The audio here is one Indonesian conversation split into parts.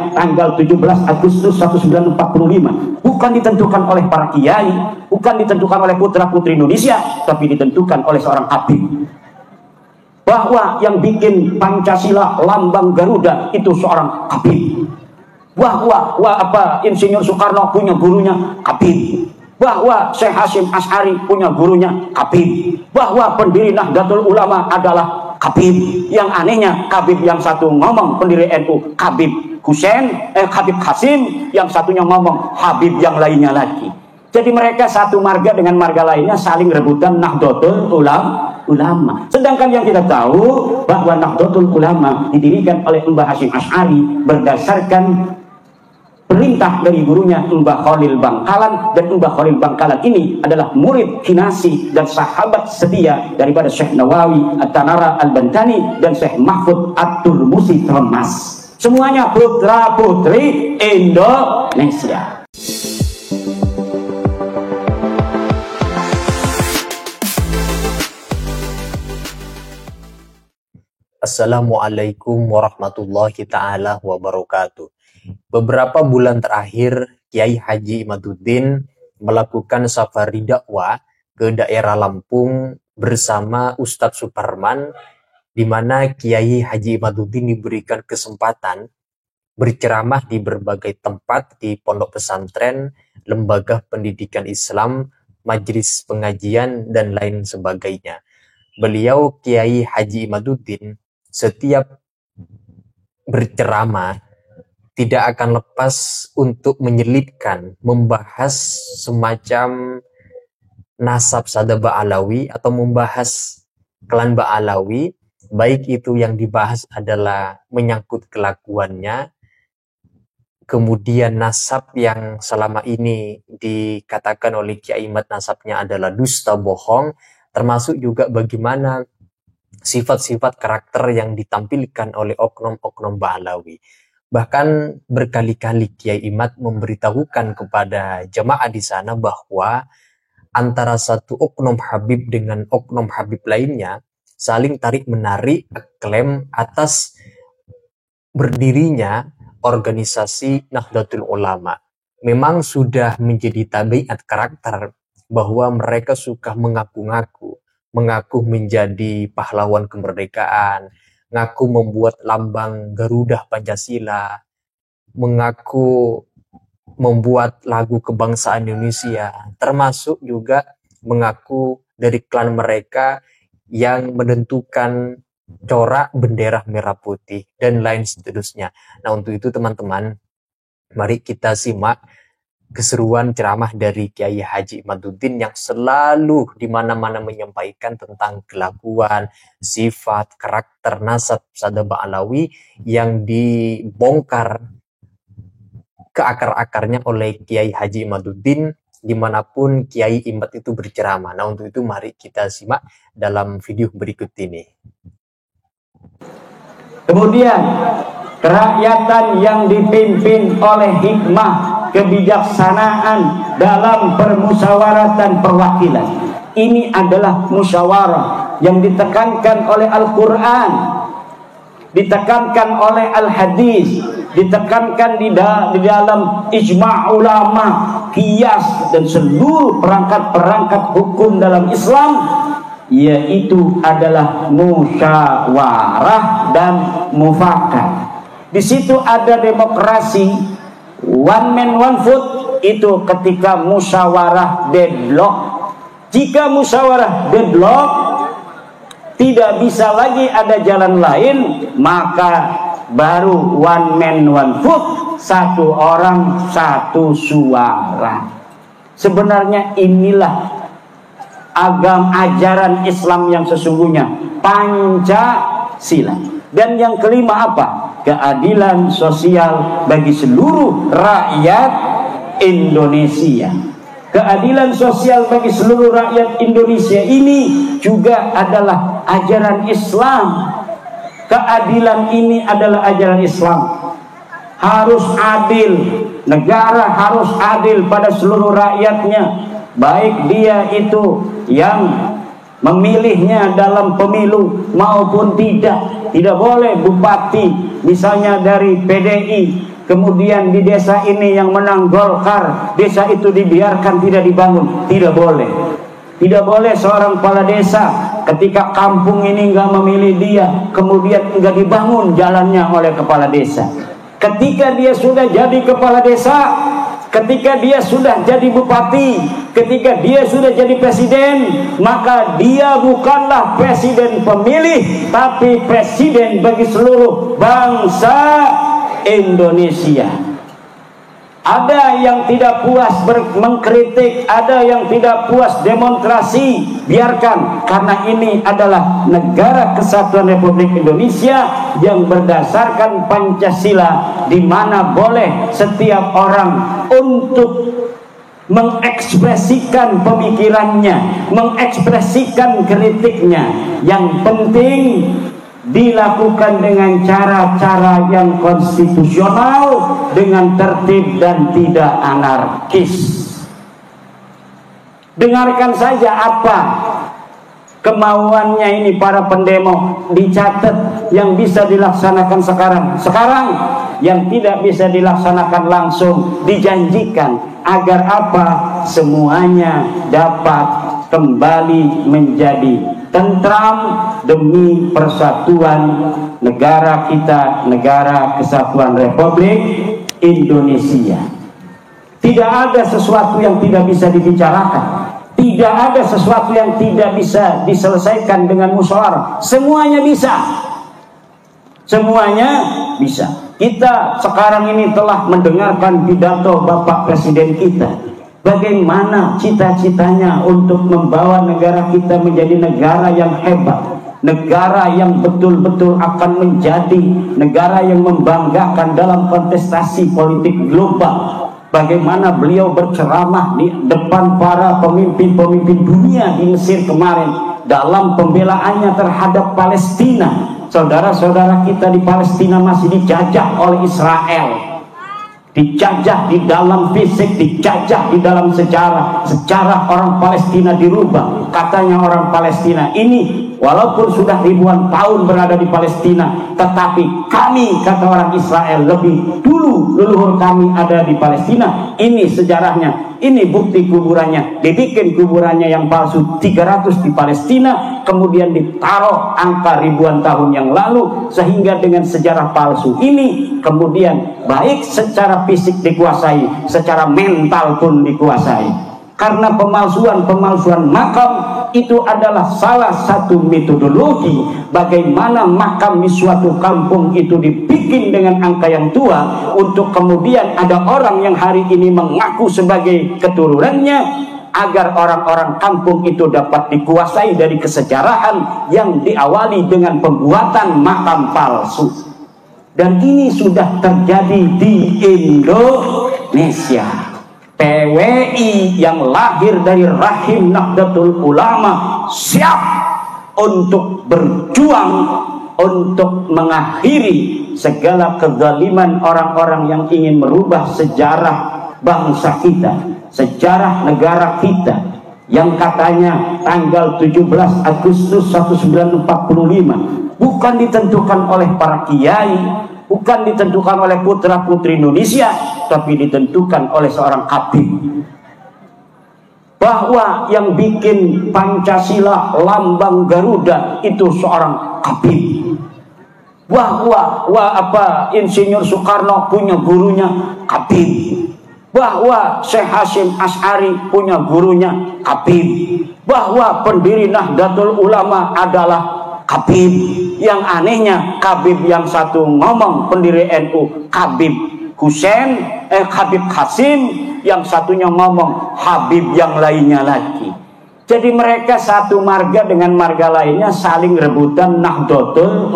lahirnya tanggal 17 Agustus 1945 bukan ditentukan oleh para kiai, bukan ditentukan oleh putra-putri Indonesia, tapi ditentukan oleh seorang Habib. Bahwa yang bikin Pancasila lambang Garuda itu seorang Habib. Bahwa Insinyur Soekarno punya gurunya Habib. Bahwa Syekh Hasyim Asy'ari punya gurunya Habib. Bahwa pendiri Nahdlatul Ulama adalah Habib. Yang anehnya Habib yang satu ngomong pendiri NU Habib Habib Hasyim, yang satunya ngomong Habib yang lainnya lagi. Jadi mereka satu marga dengan marga lainnya saling rebutan Nahdlatul Ulama. Sedangkan yang kita tahu bahwa Nahdlatul Ulama didirikan oleh Mbah Hasyim Asy'ari berdasarkan perintah dari gurunya Mbah Khalil Bangkalan, dan Mbah Khalil Bangkalan ini adalah murid kinasi dan sahabat setia daripada Syekh Nawawi At-Tanara Al-Bantani dan Syekh Mahfud At-Turmusi Termas. Semuanya putra putri Indonesia. Assalamualaikum warahmatullahi ta'ala wabarakatuh. Beberapa bulan terakhir, Kiai Haji Imaduddin melakukan safari dakwah ke daerah Lampung bersama Ustadz Suparman, di mana Kiai Haji Imaduddin diberikan kesempatan berceramah di berbagai tempat di pondok pesantren, lembaga pendidikan Islam, majelis pengajian, dan lain sebagainya. Beliau, Kiai Haji Imaduddin, setiap berceramah tidak akan lepas untuk menyelipkan, membahas semacam nasab sada Ba'alawi atau membahas klan Ba'alawi, baik itu yang dibahas adalah menyangkut kelakuannya, kemudian nasab yang selama ini dikatakan oleh Kiai Imad nasabnya adalah dusta bohong, termasuk juga bagaimana sifat-sifat karakter yang ditampilkan oleh oknum-oknum Ba'alawi. Bahkan berkali-kali Kiai Imad memberitahukan kepada jemaah di sana bahwa antara satu oknum Habib dengan oknum Habib lainnya saling tarik-menarik klaim atas berdirinya organisasi Nahdlatul Ulama. Memang sudah menjadi tabiat karakter bahwa mereka suka mengaku menjadi pahlawan kemerdekaan, ngaku membuat lambang Garuda Pancasila, mengaku membuat lagu kebangsaan Indonesia, termasuk juga mengaku dari klan mereka yang menentukan corak bendera merah putih, dan lain seterusnya. Nah, untuk itu teman-teman, mari kita simak keseruan ceramah dari Kiai Haji Imaduddin yang selalu di mana-mana menyampaikan tentang kelakuan, sifat, karakter, nasab sada Ba'alawi yang dibongkar ke akar-akarnya oleh Kiai Haji Imaduddin dimanapun Kiai Imad itu berceramah. Nah, untuk itu mari kita simak dalam video berikut ini. Kemudian kerakyatan yang dipimpin oleh hikmah kebijaksanaan dalam permusyawaratan perwakilan. Ini adalah musyawarah yang ditekankan oleh Al-Quran, ditekankan oleh Al-Hadis, ditekankan di dalam ijma' ulama, qiyas, dan seluruh perangkat-perangkat hukum dalam Islam, yaitu adalah musyawarah dan mufakat. Di situ ada demokrasi, one man one vote, itu ketika musyawarah deadlock. Jika musyawarah deadlock, tidak bisa lagi ada jalan lain, maka baru one man one vote, satu orang satu suara. Sebenarnya inilah ajaran Islam yang sesungguhnya, Pancasila. Dan yang kelima apa? Keadilan sosial bagi seluruh rakyat Indonesia. Keadilan sosial bagi seluruh rakyat Indonesia ini juga adalah ajaran Islam. Keadilan ini adalah ajaran Islam. Harus adil, negara harus adil pada seluruh rakyatnya, baik dia itu yang memilihnya dalam pemilu maupun tidak. Tidak boleh bupati misalnya dari PDI kemudian di desa ini yang menang Golkar, desa itu dibiarkan tidak dibangun. Tidak boleh. Tidak boleh seorang kepala desa ketika kampung ini nggak memilih dia, kemudian nggak dibangun jalannya oleh kepala desa. Ketika dia sudah jadi kepala desa, ketika dia sudah jadi bupati, ketika dia sudah jadi presiden, maka dia bukanlah presiden pemilih, tapi presiden bagi seluruh bangsa Indonesia. Ada yang tidak puas mengkritik, ada yang tidak puas demonstrasi, biarkan, karena ini adalah negara kesatuan Republik Indonesia yang berdasarkan Pancasila, di mana boleh setiap orang untuk mengekspresikan pemikirannya, mengekspresikan kritiknya. Yang penting dilakukan dengan cara-cara yang konstitusional, dengan tertib dan tidak anarkis. Dengarkan saja apa kemauannya ini para pendemo, dicatat yang bisa dilaksanakan sekarang yang tidak bisa dilaksanakan langsung, dijanjikan agar apa? Semuanya dapat kembali menjadi tentram demi persatuan negara kita, negara kesatuan Republik Indonesia. Tidak ada sesuatu yang tidak bisa dibicarakan, tidak ada sesuatu yang tidak bisa diselesaikan dengan musyawarah. Semuanya bisa, semuanya bisa. Kita sekarang ini telah mendengarkan pidato Bapak Presiden kita, bagaimana cita-citanya untuk membawa negara kita menjadi negara yang hebat, negara yang betul-betul akan menjadi negara yang membanggakan dalam kontestasi politik global. Bagaimana beliau berceramah di depan para pemimpin-pemimpin dunia di Mesir kemarin dalam pembelaannya terhadap Palestina. Saudara-saudara kita di Palestina masih dijajah oleh Israel, dijajah di dalam fisik, dijajah di dalam sejarah. Sejarah orang Palestina dirubah. Katanya orang Palestina ini walaupun sudah ribuan tahun berada di Palestina, tetapi kami, kata orang Israel, lebih dulu leluhur kami ada di Palestina. Ini sejarahnya, ini bukti kuburannya. Dibikin kuburannya yang palsu 300 di Palestina, kemudian ditaruh angka ribuan tahun yang lalu, sehingga dengan sejarah palsu ini kemudian baik secara fisik dikuasai, secara mental pun dikuasai. Karena pemalsuan makam itu adalah salah satu metodologi bagaimana makam di suatu kampung itu dibikin dengan angka yang tua, untuk kemudian ada orang yang hari ini mengaku sebagai keturunannya, agar orang-orang kampung itu dapat dikuasai dari kesejarahan yang diawali dengan pembuatan makam palsu. Dan ini sudah terjadi di Indonesia. PWI yang lahir dari rahim Nahdlatul Ulama siap untuk berjuang untuk mengakhiri segala kezaliman orang-orang yang ingin merubah sejarah bangsa kita, sejarah negara kita, yang katanya tanggal 17 Agustus 1945 bukan ditentukan oleh para kiai, bukan ditentukan oleh putra-putri Indonesia, tapi ditentukan oleh seorang Habib. Bahwa yang bikin Pancasila lambang Garuda itu seorang Habib. Bahwa Insinyur Soekarno punya gurunya Habib. Bahwa Syekh Hasyim Asy'ari punya gurunya Habib. Bahwa pendiri Nahdlatul Ulama adalah Habib. Yang anehnya Habib yang satu ngomong pendiri NU Habib Habib Qasim, yang satunya ngomong Habib yang lainnya lagi. Jadi mereka satu marga dengan marga lainnya saling rebutan Nahdlatul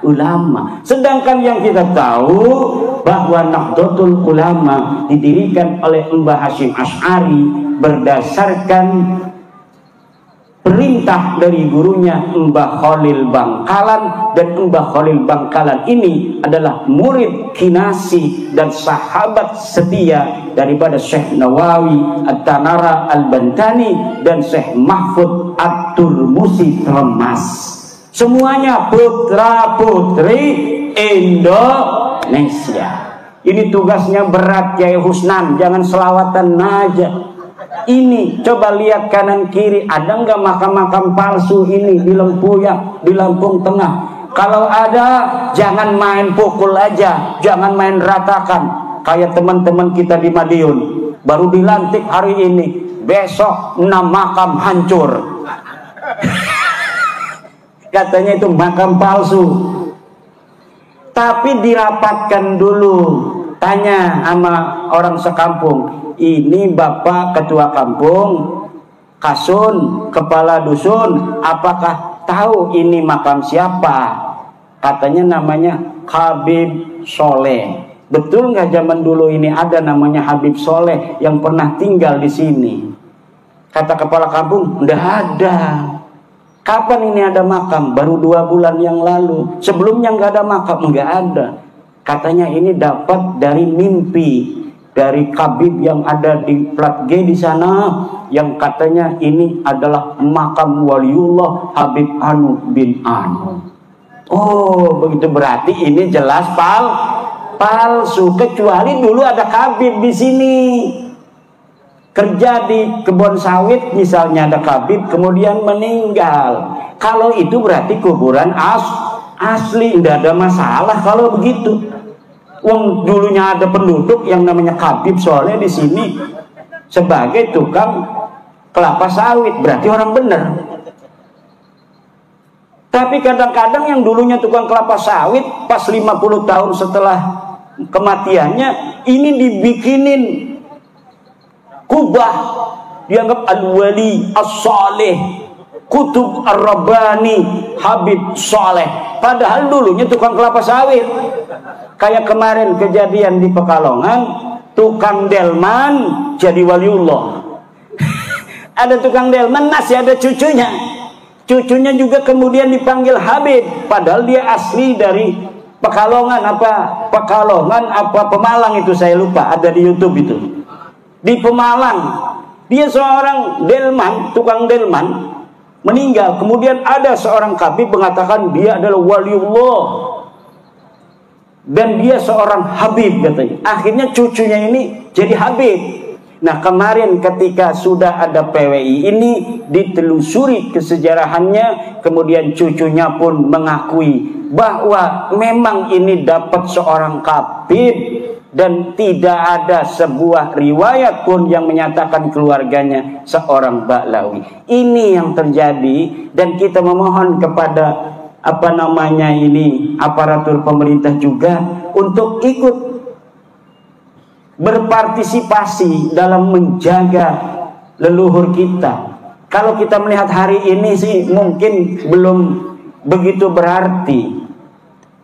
Ulama. Sedangkan yang kita tahu bahwa Nahdlatul Ulama didirikan oleh Mbah Hasyim Asy'ari berdasarkan perintah dari gurunya Mbah Khalil Bangkalan, dan Mbah Khalil Bangkalan ini adalah murid kinasi dan sahabat setia daripada Syekh Nawawi At-Tanara Al-Bantani dan Syekh Mahfud At-Turmusi Tremas. Semuanya putra putri Indonesia. Ini tugasnya berat Kiai Husnan, jangan selawatan aja. Ini coba lihat kanan kiri, ada nggak makam-makam palsu ini di Lempuyang, di Lampung Tengah? Kalau ada, jangan main pukul aja, jangan main ratakan. Kayak teman-teman kita di Madiun, baru dilantik hari ini, besok 6 makam hancur. Katanya itu makam palsu. Tapi dirapatkan dulu, tanya sama orang sekampung, ini bapak ketua kampung, kasun, kepala dusun, apakah tahu ini makam siapa? Katanya namanya Habib Soleh. Betul nggak zaman dulu ini ada namanya Habib Soleh yang pernah tinggal di sini? Kata kepala kampung, nggak ada. Kapan ini ada makam? Baru 2 bulan yang lalu. Sebelumnya nggak ada makam, nggak ada. Katanya ini dapat dari mimpi dari Habib yang ada di plat G di sana, yang katanya ini adalah makam waliullah Habib Anu bin Anu. Oh, begitu berarti ini jelas palsu. Kecuali dulu ada Habib di sini. Kerja di kebun sawit misalnya ada Habib, kemudian meninggal. Kalau itu berarti kuburan asli, tidak ada masalah kalau begitu. Wong dulunya ada penduduk yang namanya Habib Soleh di sini sebagai tukang kelapa sawit, berarti orang benar. Tapi kadang-kadang yang dulunya tukang kelapa sawit pas 50 tahun setelah kematiannya ini dibikinin kubah, dianggap al-wali as-saleh, kutub ar-rabbani Habib Soleh, padahal dulunya tukang kelapa sawit. Kayak kemarin kejadian di Pekalongan, tukang delman jadi waliullah. Ada tukang delman masih ada cucunya, cucunya juga kemudian dipanggil Habib, padahal dia asli dari Pekalongan apa Pemalang itu saya lupa, ada di YouTube itu. Di Pemalang, dia seorang delman, tukang delman, meninggal. Kemudian ada seorang Habib mengatakan dia adalah waliullah dan dia seorang Habib katanya. Akhirnya cucunya ini jadi Habib. Nah kemarin ketika sudah ada PWI ini ditelusuri kesejarahannya, kemudian cucunya pun mengakui bahwa memang ini dapat seorang Habib, dan tidak ada sebuah riwayat pun yang menyatakan keluarganya seorang Ba'lawi. Ini yang terjadi, dan kita memohon kepada aparatur pemerintah juga untuk ikut berpartisipasi dalam menjaga leluhur kita. Kalau kita melihat hari ini sih mungkin belum begitu berarti.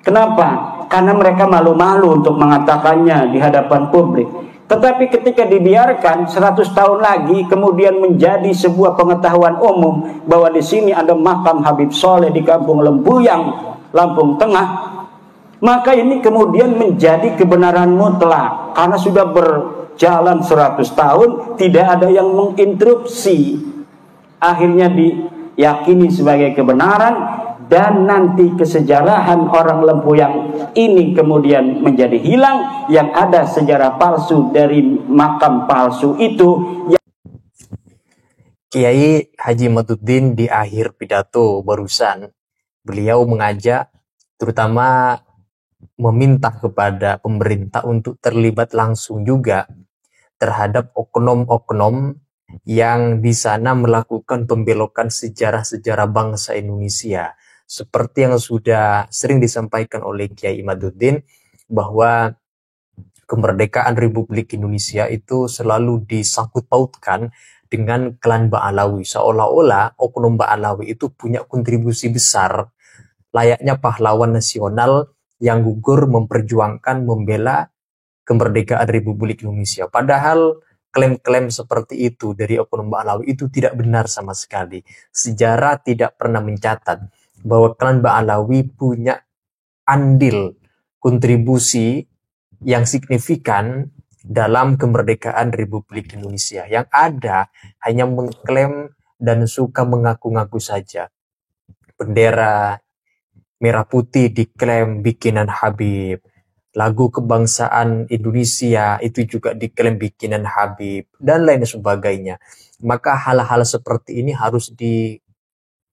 Kenapa? Karena mereka malu-malu untuk mengatakannya di hadapan publik. Tetapi ketika dibiarkan 100 tahun lagi, kemudian menjadi sebuah pengetahuan umum bahwa di sini ada makam Habib Soleh di Kampung Lempuyang, Lampung Tengah, maka ini kemudian menjadi kebenaran mutlak. Karena sudah berjalan 100 tahun, tidak ada yang menginterupsi. Akhirnya diyakini sebagai kebenaran, dan nanti kesejarahan orang Lempuyang ini kemudian menjadi hilang, yang ada sejarah palsu dari makam palsu itu. Kiai Haji Maduddin di akhir pidato barusan, beliau mengajak terutama meminta kepada pemerintah untuk terlibat langsung juga terhadap oknum-oknum yang di sana melakukan pembelokan sejarah-sejarah bangsa Indonesia. Seperti yang sudah sering disampaikan oleh Kiai Maduddin, bahwa kemerdekaan Republik Indonesia itu selalu disangkut pautkan dengan klan Ba'alawi. Seolah-olah oknum Ba'alawi itu punya kontribusi besar, layaknya pahlawan nasional yang gugur memperjuangkan, membela kemerdekaan Republik Indonesia. Padahal klaim-klaim seperti itu dari oknum Ba'alawi itu tidak benar sama sekali. Sejarah tidak pernah mencatat bahwa klan Ba'alawi punya andil kontribusi yang signifikan dalam kemerdekaan Republik Indonesia. Yang ada hanya mengklaim dan suka mengaku-ngaku saja. Bendera merah putih diklaim bikinan Habib, lagu kebangsaan Indonesia itu juga diklaim bikinan Habib, dan lain sebagainya. Maka hal-hal seperti ini harus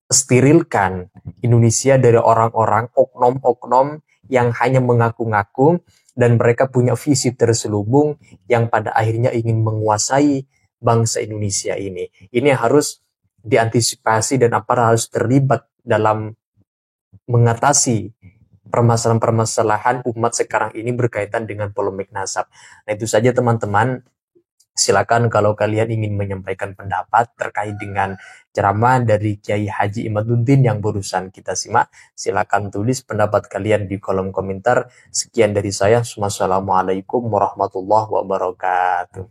disterilkan Indonesia dari orang-orang, oknum-oknum yang hanya mengaku-ngaku dan mereka punya visi terselubung yang pada akhirnya ingin menguasai bangsa Indonesia ini. Ini harus diantisipasi dan aparat harus terlibat dalam mengatasi permasalahan-permasalahan umat sekarang ini berkaitan dengan polemik nasab. Nah, itu saja teman-teman. Silakan kalau kalian ingin menyampaikan pendapat terkait dengan ceramah dari Kiai Haji Imaduddin yang barusan kita simak, silakan tulis pendapat kalian di kolom komentar. Sekian dari saya. Wassalamualaikum warahmatullahi wabarakatuh.